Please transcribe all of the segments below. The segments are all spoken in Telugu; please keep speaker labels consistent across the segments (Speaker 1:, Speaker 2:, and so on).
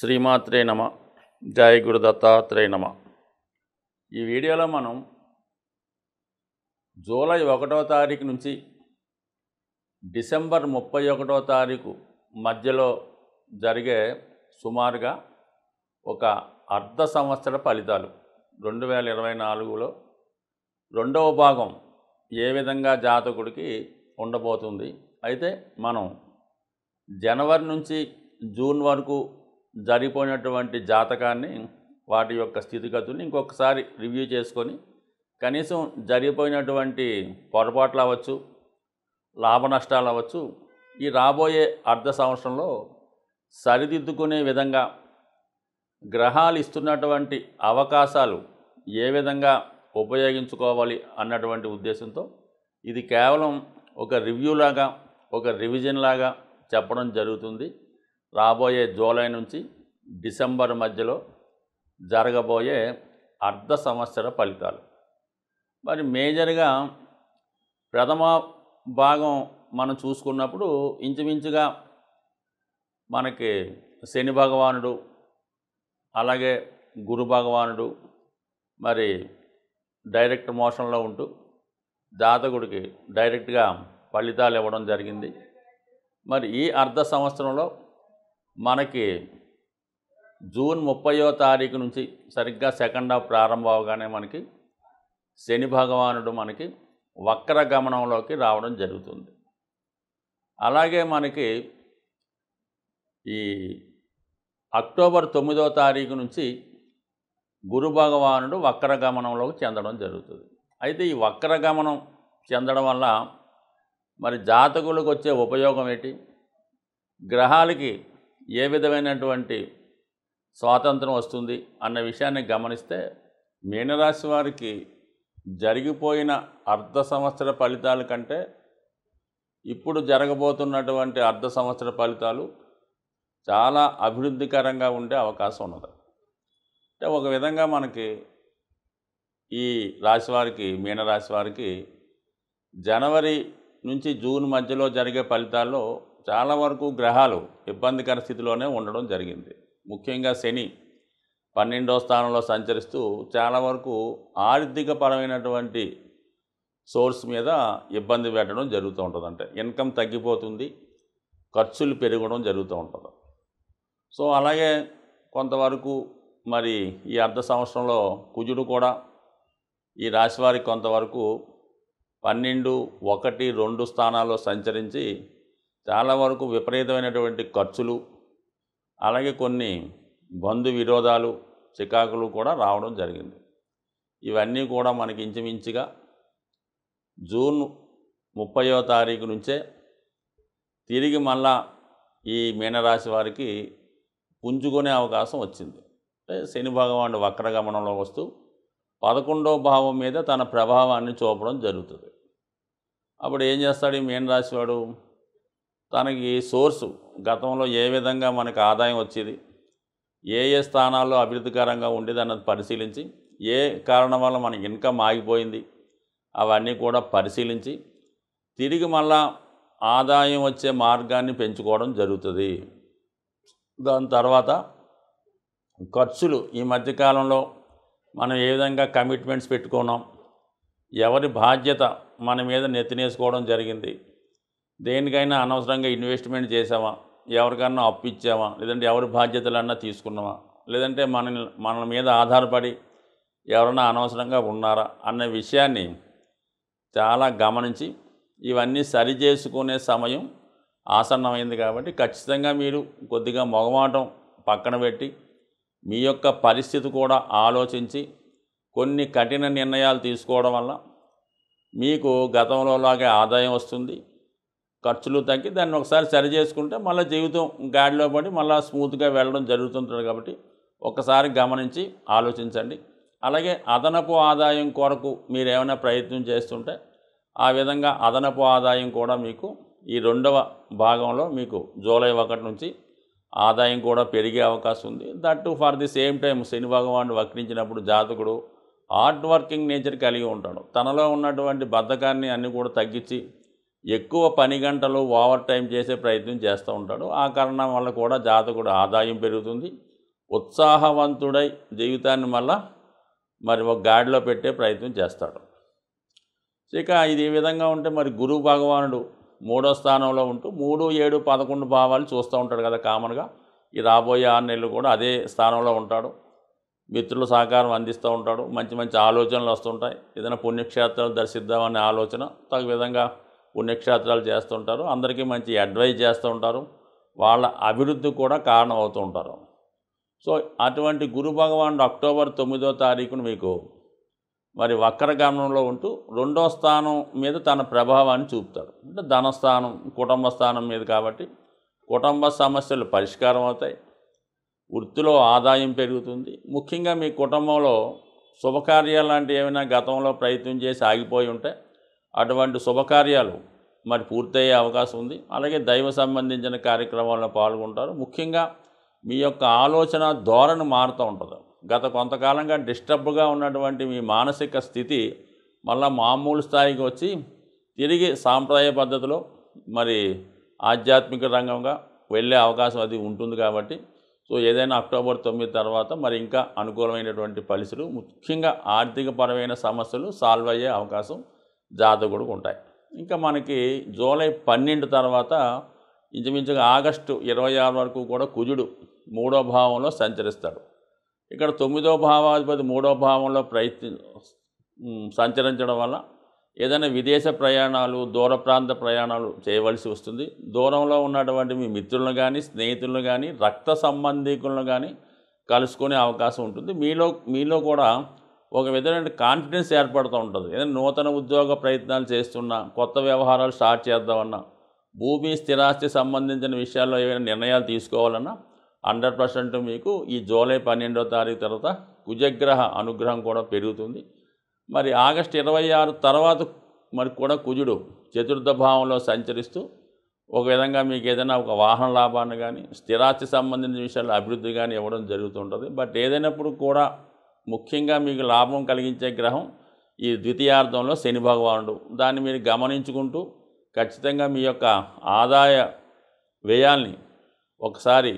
Speaker 1: శ్రీమాత్రే నమ. జై గురు దత్తాత్రేయ నమ. ఈ వీడియోలో మనం జూలై 1వ తారీఖు నుంచి డిసెంబర్ 31వ తారీఖు మధ్యలో జరిగే సుమారుగా ఒక అర్ధ సంవత్సర ఫలితాలు 2024లో రెండవ భాగం ఏ విధంగా జాతకుడికి ఉండబోతుంది. అయితే మనం జనవరి నుంచి జూన్ వరకు జరిగిపోయినటువంటి జాతకాన్ని వాటి యొక్క స్థితిగతుల్ని ఇంకొకసారి రివ్యూ చేసుకొని కనీసం జరిగిపోయినటువంటి పొరపాట్లు అవ్వచ్చు, లాభ నష్టాలు అవ్వచ్చు, ఈ రాబోయే అర్ధ సంవత్సరంలో సరిదిద్దుకునే విధంగా గ్రహాలు ఇస్తున్నటువంటి అవకాశాలు ఏ విధంగా ఉపయోగించుకోవాలి అన్నటువంటి ఉద్దేశంతో ఇది కేవలం ఒక రివ్యూ లాగా, ఒక రివిజన్ లాగా చెప్పడం జరుగుతుంది. రాబోయే జూలై నుంచి డిసెంబర్ మధ్యలో జరగబోయే అర్ధ సంవత్సర ఫలితాలు. మరి మేజర్గా ప్రథమ భాగం మనం చూసుకున్నప్పుడు ఇంచుమించుగా మనకి శని భగవానుడు, అలాగే గురు భగవానుడు మరి డైరెక్ట్ మోషన్లో ఉంటూ జాతకుడికి డైరెక్ట్గా ఫలితాలు ఇవ్వడం జరిగింది. మరి ఈ అర్ధ సంవత్సరంలో మనకి జూన్ 30వ తారీఖు నుంచి సరిగ్గా సెకండ్ హాఫ్ ప్రారంభం అవగానే మనకి శని భగవానుడు మనకి వక్ర గమనంలోకి రావడం జరుగుతుంది. అలాగే మనకి ఈ అక్టోబర్ 9వ తారీఖు నుంచి గురు భగవానుడు వక్ర గమనంలోకి చెందడం జరుగుతుంది. అయితే ఈ వక్ర గమనం చెందడం వల్ల మరి జాతకులకు వచ్చే ఉపయోగం ఏంటి, గ్రహాలకి ఏ విధమైనటువంటి స్వాతంత్రం వస్తుంది అన్న విషయాన్ని గమనిస్తే మీనరాశి వారికి జరిగిపోయిన అర్ధ సంవత్సర ఫలితాల కంటే ఇప్పుడు జరగబోతున్నటువంటి అర్ధ సంవత్సర ఫలితాలు చాలా అభివృద్ధికరంగా ఉండే అవకాశం ఉన్నది. అంటే ఒక విధంగా మనకి ఈ రాశి వారికి, మీనరాశి వారికి జనవరి నుంచి జూన్ మధ్యలో జరిగే ఫలితాల్లో చాలా వరకు గ్రహాలు ఇబ్బందికర స్థితిలోనే ఉండడం జరిగింది. ముఖ్యంగా శని 12వ స్థానంలో సంచరిస్తూ చాలా వరకు ఆర్థికపరమైనటువంటి సోర్స్ మీద ఇబ్బంది పెట్టడం జరుగుతూ ఉంటుంది. అంటే ఇన్కమ్ తగ్గిపోతుంది, ఖర్చులు పెరగడం జరుగుతూ ఉంటుంది. సో అలాగే కొంతవరకు మరి ఈ అర్ధ సంవత్సరంలో కుజుడు కూడా ఈ రాశి వారికి కొంతవరకు 12, 1, 2 స్థానాల్లో సంచరించి చాలా వరకు విపరీతమైనటువంటి ఖర్చులు, అలాగే కొన్ని బంధు విరోధాలు, చికాకులు కూడా రావడం జరిగింది. ఇవన్నీ కూడా మనకి ఇంచుమించుగా జూన్ 30వ తారీఖు నుంచే తిరిగి మళ్ళా ఈ మీనరాశి వారికి పుంజుకునే అవకాశం వచ్చింది. శని భగవానుడు వక్రగమనంలో వస్తూ 11వ భావం మీద తన ప్రభావాన్ని చూపడం జరుగుతుంది. అప్పుడు ఏం చేస్తాడు ఈ మీనరాశి వాడు, తనకి సోర్సు గతంలో ఏ విధంగా మనకు ఆదాయం వచ్చేది, ఏ ఏ స్థానాల్లో అభివృద్ధికరంగా ఉండేది అన్నది పరిశీలించి, ఏ కారణం వల్ల మన ఇన్కమ్ ఆగిపోయింది అవన్నీ కూడా పరిశీలించి తిరిగి మళ్ళా ఆదాయం వచ్చే మార్గాన్ని పెంచుకోవడం జరుగుతుంది. దాని తర్వాత ఖర్చులు ఈ మధ్యకాలంలో మనం ఏ విధంగా కమిట్మెంట్స్ పెట్టుకున్నాం, ఎవరి బాధ్యత మన మీద నెత్తినేసుకోవడం జరిగింది, దేనికైనా అనవసరంగా ఇన్వెస్ట్మెంట్ చేసామా, ఎవరికన్నా అప్పు ఇచ్చామా, లేదంటే ఎవరి బాధ్యతలన్నా తీసుకున్నామా, లేదంటే మన మీద ఆధారపడి ఎవరైనా అనవసరంగా ఉన్నారా అన్న విషయాన్ని చాలా గమనించి ఇవన్నీ సరి చేసుకునే సమయం ఆసన్నమైంది. కాబట్టి ఖచ్చితంగా మీరు కొద్దిగా మొగమాటం పక్కన పెట్టి మీ యొక్క పరిస్థితి కూడా ఆలోచించి కొన్ని కఠిన నిర్ణయాలు తీసుకోవడం వల్ల మీకు గతంలో లాగే ఆదాయం వస్తుంది, ఖర్చులు తగ్గి దాన్ని ఒకసారి సరి చేసుకుంటే మళ్ళీ జీవితం గాడిలో పడి మళ్ళీ స్మూత్గా వెళ్ళడం జరుగుతుంటుంది. కాబట్టి ఒకసారి గమనించి ఆలోచించండి. అలాగే అదనపు ఆదాయం కొరకు మీరు ఏమైనా ప్రయత్నం చేస్తుంటే ఆ విధంగా అదనపు ఆదాయం కూడా మీకు ఈ రెండవ భాగంలో మీకు జూలై 1 నుంచి ఆదాయం కూడా పెరిగే అవకాశం ఉంది. That for the same time Shani భగవానుడు వక్రించినప్పుడు జాతకుడు హార్డ్ వర్కింగ్ నేచర్ కలిగి ఉంటాడు. తనలో ఉన్నటువంటి బద్ధకాన్ని అన్నీ కూడా తగ్గించి ఎక్కువ పని గంటలు ఓవర్ టైం చేసే ప్రయత్నం చేస్తూ ఉంటాడు. ఆ కారణం వల్ల కూడా జాతకుడు ఆదాయం పెరుగుతుంది, ఉత్సాహవంతుడై జీవితాన్ని మళ్ళా మరి ఒక గాడిలో పెట్టే ప్రయత్నం చేస్తాడు. ఇక ఇది ఈ విధంగా ఉంటే మరి గురువు భగవానుడు 3వ స్థానంలో ఉంటూ 3, 7, 11 భావాలు చూస్తూ ఉంటాడు కదా కామన్గా. ఈ రాబోయే 6 నెలలు కూడా అదే స్థానంలో ఉంటాడు. మిత్రుల సహకారం అందిస్తూ ఉంటాడు. మంచి మంచి ఆలోచనలు వస్తుంటాయి. ఏదైనా పుణ్యక్షేత్రాలు దర్శిద్దామనే ఆలోచన, తగు విధంగా పుణ్యక్షేత్రాలు చేస్తుంటారు. అందరికీ మంచి అడ్వైజ్ చేస్తూ ఉంటారు. వాళ్ళ అభివృద్ధి కూడా కారణం అవుతూ ఉంటారు. సో అటువంటి గురు భగవానుడు అక్టోబర్ 9వ తారీఖున మీకు మరి వక్రగమనంలో ఉంటూ 2వ స్థానం మీద తన ప్రభావాన్ని చూపుతాడు. అంటే ధనస్థానం, కుటుంబ స్థానం మీద కాబట్టి కుటుంబ సమస్యలు పరిష్కారం అవుతాయి. వృత్తిలో ఆదాయం పెరుగుతుంది. ముఖ్యంగా మీ కుటుంబంలో శుభకార్యాలు లాంటివి ఏమైనా గతంలో ప్రయత్నం చేసి ఆగిపోయి ఉంటే అటువంటి శుభకార్యాలు మరి పూర్తయ్యే అవకాశం ఉంది. అలాగే దైవ సంబంధించిన కార్యక్రమాల్లో పాల్గొంటారు. ముఖ్యంగా మీ యొక్క ఆలోచన ధోరణి మారుతూ ఉంటుంది. గత కొంతకాలంగా డిస్టర్బ్గా ఉన్నటువంటి మీ మానసిక స్థితి మళ్ళీ మామూలు స్థాయికి వచ్చి తిరిగి సాంప్రదాయ పద్ధతిలో మరి ఆధ్యాత్మిక రంగంగా వెళ్ళే అవకాశం అది ఉంటుంది. కాబట్టి సో ఏదైనా అక్టోబర్ 9 తర్వాత మరి ఇంకా అనుకూలమైనటువంటి పరిస్థితులు, ముఖ్యంగా ఆర్థికపరమైన సమస్యలు సాల్వ్ అయ్యే అవకాశం జాతకుడికి ఉంటాయి. ఇంకా మనకి జూలై 12 తర్వాత ఇంచుమించుగా ఆగస్టు 26 వరకు కూడా కుజుడు 3వ భావంలో సంచరిస్తాడు. ఇక్కడ 9వ భావాధిపతి 3వ భావంలో సంచరించడం వల్ల ఏదైనా విదేశ ప్రయాణాలు, దూర ప్రాంత ప్రయాణాలు చేయవలసి వస్తుంది. దూరంలో ఉన్నటువంటి మీ మిత్రులను కానీ, స్నేహితులను కానీ, రక్త సంబంధికులను కానీ కలుసుకునే అవకాశం ఉంటుంది. మీలో కూడా ఒక విధమైన కాన్ఫిడెన్స్ ఏర్పడుతూ ఉంటుంది. ఏదైనా నూతన ఉద్యోగ ప్రయత్నాలు చేస్తున్నా, కొత్త వ్యవహారాలు స్టార్ట్ చేద్దామన్నా, భూమి స్థిరాస్తి సంబంధించిన విషయాల్లో ఏమైనా నిర్ణయాలు తీసుకోవాలన్నా 100% మీకు ఈ జూలై 12వ తారీఖు తర్వాత కుజగ్రహ అనుగ్రహం కూడా పెరుగుతుంది. మరి ఆగస్టు 26 తర్వాత మరి కూడా కుజుడు 4వ భావంలో సంచరిస్తూ ఒక విధంగా మీకు ఏదైనా ఒక వాహన లాభాన్ని కానీ, స్థిరాస్తి సంబంధించిన విషయాల్లో అభివృద్ధి కానీ ఇవ్వడం జరుగుతుంటుంది. బట్ ఏదైనప్పుడు కూడా ముఖ్యంగా మీకు లాభం కలిగించే గ్రహం ఈ ద్వితీయార్థంలో శని భగవానుడు. దాన్ని మీరు గమనించుకుంటూ ఖచ్చితంగా మీ యొక్క ఆదాయ వ్యయాల్ని ఒకసారి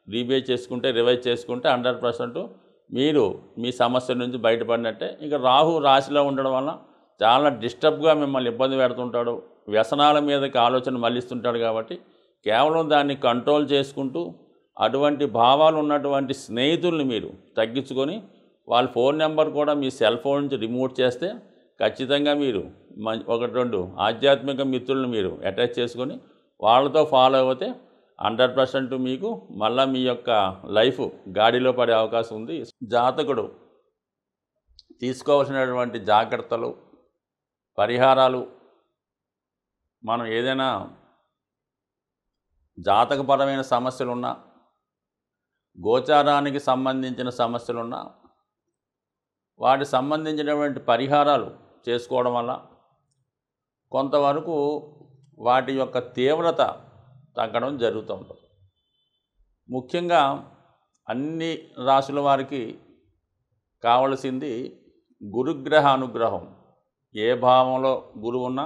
Speaker 1: రివైజ్ చేసుకుంటే 100% మీరు మీ సమస్య నుంచి బయటపడినట్టే. ఇక రాహు రాశిలో ఉండడం వల్ల చాలా డిస్టర్బ్గా మిమ్మల్ని ఇబ్బంది పెడుతుంటాడు. వ్యసనాల మీదకి ఆలోచన మళ్ళిస్తుంటాడు. కాబట్టి కేవలం దాన్ని కంట్రోల్ చేసుకుంటూ అటువంటి భావాలు ఉన్నటువంటి స్నేహితుల్ని మీరు తగ్గించుకొని వాళ్ళ ఫోన్ నెంబర్ కూడా మీ సెల్ ఫోన్ నుంచి రిమూవ్ చేస్తే ఖచ్చితంగా మీరు 1-2 ఆధ్యాత్మిక మిత్రులను మీరు అటాచ్ చేసుకొని వాళ్ళతో ఫాలో అవుతే 100% మీకు మళ్ళీ మీ యొక్క లైఫ్ గాడిలో పడే అవకాశం ఉంది. జాతకుడు తీసుకోవాల్సినటువంటి జాగ్రత్తలు, పరిహారాలు, మనం ఏదైనా జాతకపరమైన సమస్యలున్నా, గోచారానికి సంబంధించిన సమస్యలున్నా వాటికి సంబంధించినటువంటి పరిహారాలు చేసుకోవడం వల్ల కొంతవరకు వాటి యొక్క తీవ్రత తగ్గడం జరుగుతూ ఉంటుంది. ముఖ్యంగా అన్ని రాశుల వారికి కావలసింది గురుగ్రహ అనుగ్రహం. ఏ భావంలో గురువు ఉన్నా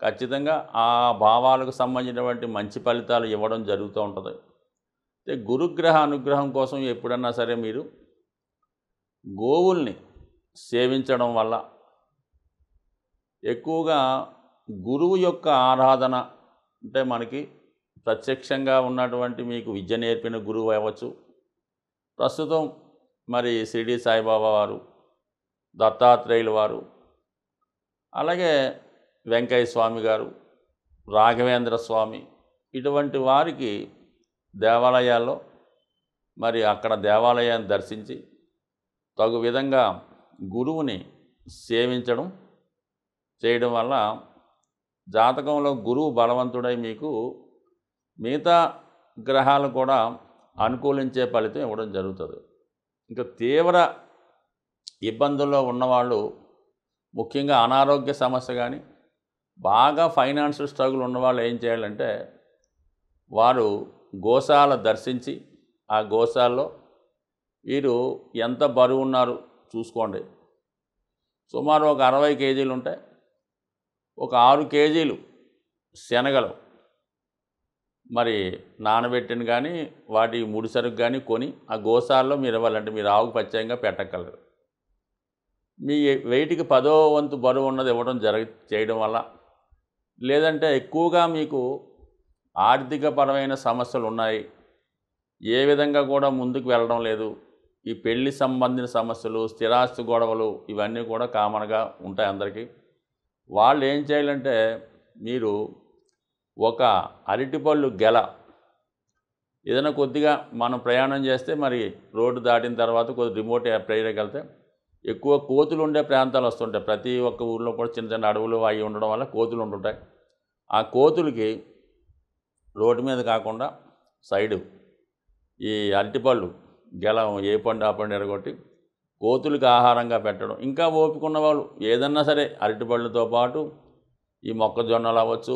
Speaker 1: ఖచ్చితంగా ఆ భావాలకు సంబంధించినటువంటి మంచి ఫలితాలు ఇవ్వడం జరుగుతూ ఉంటుంది. గురుగ్రహ అనుగ్రహం కోసం ఎప్పుడన్నా సరే మీరు గోవుల్ని సేవించడం వల్ల, ఎక్కువగా గురువు యొక్క ఆరాధన అంటే మనకి ప్రత్యక్షంగా ఉన్నటువంటి మీకు విద్య నేర్పిన గురువు అవ్వచ్చు. ప్రస్తుతం మరి షిరిడి సాయిబాబా వారు, దత్తాత్రేయుల వారు, అలాగే వెంకయ్య స్వామి గారు, రాఘవేంద్ర స్వామి, ఇటువంటి వారికి దేవాలయాల్లో మరి అక్కడ దేవాలయాన్ని దర్శించి తగు విధంగా గురువుని సేవించడం చేయడం వల్ల జాతకంలో గురువు బలవంతుడై మీకు మిగతా గ్రహాలు కూడా అనుకూలించే ఫలితం ఇవ్వడం జరుగుతుంది. ఇంకా తీవ్ర ఇబ్బందుల్లో ఉన్నవాళ్ళు, ముఖ్యంగా అనారోగ్య సమస్య కానీ, బాగా ఫైనాన్షియల్ స్ట్రగుల్ ఉన్నవాళ్ళు ఏం చేయాలంటే వారు గోశాల దర్శించి ఆ గోశాలలో వీరు ఎంత బరువు ఉన్నారు చూసుకోండి. సుమారు ఒక 60 కేజీలు ఉంటాయి. ఒక 6 కేజీలు శనగలు మరి నానబెట్టిన కానీ వాటి ముడి సరుకు కానీ కొని ఆ గోసాల్లో మీరు ఇవ్వాలంటే మీరు ఆవుకు ప్రత్యేకంగా పెట్టగలరు. మీ వెయిట్‌కి 10వ వంతు బరువు ఉన్నది ఇవ్వడం చేయడం వల్ల, లేదంటే ఎక్కువగా మీకు ఆర్థికపరమైన సమస్యలు ఉన్నాయి, ఏ విధంగా కూడా ముందుకు వెళ్ళడం లేదు, ఈ పెళ్లి సంబంధించిన సమస్యలు, స్థిరాస్తి గొడవలు ఇవన్నీ కూడా కామన్‌గా ఉంటాయి అందరికీ. వాళ్ళు ఏం చేయాలంటే మీరు ఒక అరటిపళ్ళు గెల ఏదైనా కొద్దిగా మనం ప్రయాణం చేస్తే మరి రోడ్డు దాటిన తర్వాత కొద్దిగా రిమోట్ ఏరియాకి వెళ్తే ఎక్కువ కోతులు ఉండే ప్రాంతాలు వస్తుంటాయి. ప్రతి ఒక్క ఊర్లో కూడా చిన్న చిన్న అడవులు అవి ఉండడం వల్ల కోతులు ఉంటుంటాయి. ఆ కోతులకి రోడ్డు మీద కాకుండా సైడు ఈ అరటిపళ్ళు గెల ఏ పండు ఆ పండు ఎరగొట్టి కోతులకి ఆహారంగా పెట్టడం. ఇంకా ఓపిక ఉన్న వాళ్ళు ఏదన్నా సరే అరటిపళ్ళతో పాటు ఈ మొక్కజొన్నలు అవ్వచ్చు,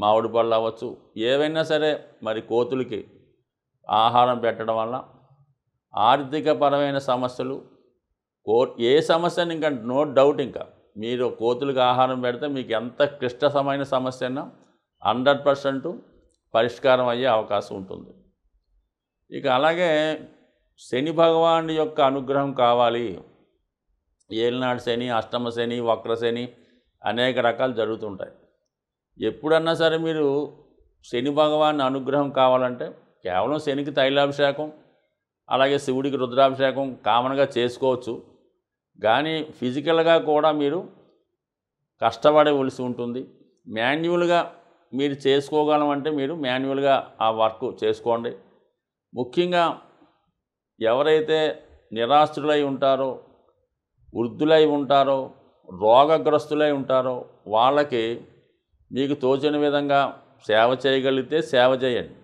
Speaker 1: మామిడి పళ్ళు అవ్వచ్చు, ఏవైనా సరే మరి కోతులకి ఆహారం పెట్టడం వల్ల ఆర్థికపరమైన సమస్యలు ఏ సమస్యని ఇంకా నో డౌట్ ఇంకా మీరు కోతులకు ఆహారం పెడితే మీకు ఎంత క్లిష్టమైన సమస్య అయినా 100% పరిష్కారం అయ్యే అవకాశం ఉంటుంది. ఇక అలాగే శని భగవానుడి యొక్క అనుగ్రహం కావాలి. ఏలినాడు శని, అష్టమ శని, వక్ర శని అనేక రకాలు జరుగుతుంటాయి. ఎప్పుడన్నా సరే మీరు శని భగవాన్ అనుగ్రహం కావాలంటే కేవలం శనికి తైలాభిషేకం, అలాగే శివుడికి రుద్రాభిషేకం కామన్గా చేసుకోవచ్చు. కానీ ఫిజికల్గా కూడా మీరు కష్టపడవలసి ఉంటుంది. మాన్యువల్గా మీరు చేసుకోగలమంటే మీరు మాన్యువల్గా ఆ వర్క్ చేసుకోండి. ముఖ్యంగా ఎవరైతే నిరాశ్రులై ఉంటారో, వృద్ధులై ఉంటారో, రోగగ్రస్తులై ఉంటారో వాళ్ళకి మీకు తోచిన విధంగా సేవ చేయగలిగితే సేవ చేయండి.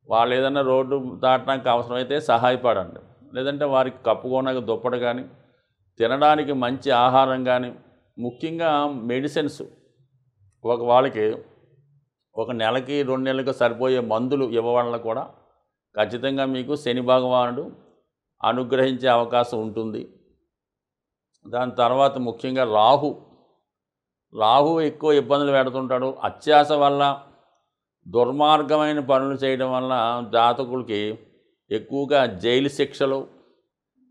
Speaker 1: వాళ్ళు ఏదైనా రోడ్డు దాటడానికి అవసరమైతే సహాయపడండి. లేదంటే వారికి కప్పుకోనక దుప్పటి కానీ, తినడానికి మంచి ఆహారం కానీ, ముఖ్యంగా మెడిసిన్స్ వాళ్ళకి ఒక నెలకి 2 నెలలకు సరిపోయే మందులు ఇవ్వడం కూడా ఖచ్చితంగా మీకు శని భగవానుడు అనుగ్రహించే అవకాశం ఉంటుంది. దాని తర్వాత ముఖ్యంగా రాహు ఎక్కువ ఇబ్బందులు పెడుతుంటాడు. అత్యాశ వల్ల దుర్మార్గమైన పనులు చేయడం వల్ల జాతకులకి ఎక్కువగా జైలు శిక్షలు,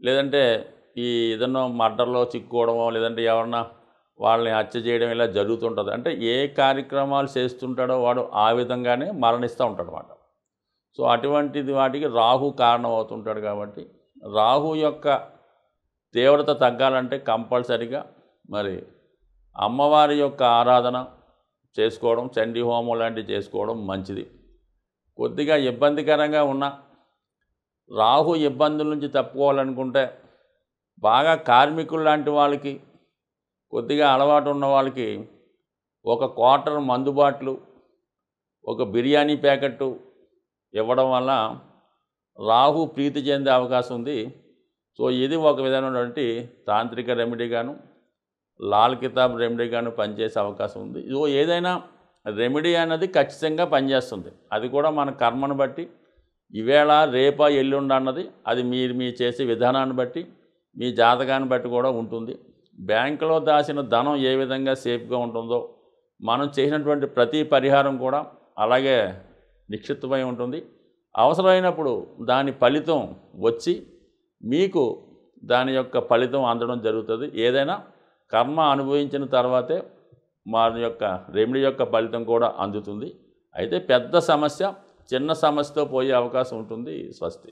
Speaker 1: లేదంటే ఈ ఏదన్నా మర్డర్లో చిక్కుకోవడమో, లేదంటే ఎవరన్నా వాళ్ళని హత్య చేయడం ఇలా జరుగుతుంటుంది. అంటే ఏ కార్యక్రమాలు చేస్తుంటాడో వాడు ఆ విధంగానే మరణిస్తూ ఉంటాడు అన్నమాట. సో అటువంటిది వాటికి రాహు కారణం అవుతుంటాడు. కాబట్టి రాహు యొక్క తీవ్రత తగ్గాలంటే కంపల్సరిగా మరి అమ్మవారి యొక్క ఆరాధన చేసుకోవడం, చండీ హోమం లాంటివి చేసుకోవడం మంచిది. కొద్దిగా ఇబ్బందికరంగా ఉన్న రాహు ఇబ్బందుల నుంచి తప్పుకోవాలనుకుంటే బాగా కార్మికులు లాంటి వాళ్ళకి, కొద్దిగా అలవాటు ఉన్న వాళ్ళకి ఒక క్వార్టర్ మందు బాటిలు, ఒక బిర్యానీ ప్యాకెట్టు ఇవ్వడం వల్ల రాహు ప్రీతి చెందే అవకాశం ఉంది. సో ఇది ఒక విధమైనటువంటి తాంత్రిక రెమెడీగాను, లాల్ కితాబ్ రెమెడీగాను పనిచేసే అవకాశం ఉంది. ఏదైనా రెమెడీ అన్నది ఖచ్చితంగా పనిచేస్తుంది. అది కూడా మన కర్మను బట్టి, ఈవేళ రేపా ఎల్లుండ అన్నది అది మీ చేసే విధానాన్ని బట్టి, మీ జాతకాన్ని బట్టి కూడా ఉంటుంది. బ్యాంకులో దాచిన ధనం ఏ విధంగా సేఫ్గా ఉంటుందో మనం చేసినటువంటి ప్రతి పరిహారం కూడా అలాగే నిక్షిప్తమై ఉంటుంది. అవసరమైనప్పుడు దాని ఫలితం వచ్చి మీకు దాని యొక్క ఫలితం అందడం జరుగుతుంది. ఏదైనా కర్మ అనుభవించిన తర్వాతే మన యొక్క రెమెడీ యొక్క ఫలితం కూడా అందుతుంది. అయితే పెద్ద సమస్య చిన్న సమస్యతో పోయే అవకాశం ఉంటుంది. స్వస్తి.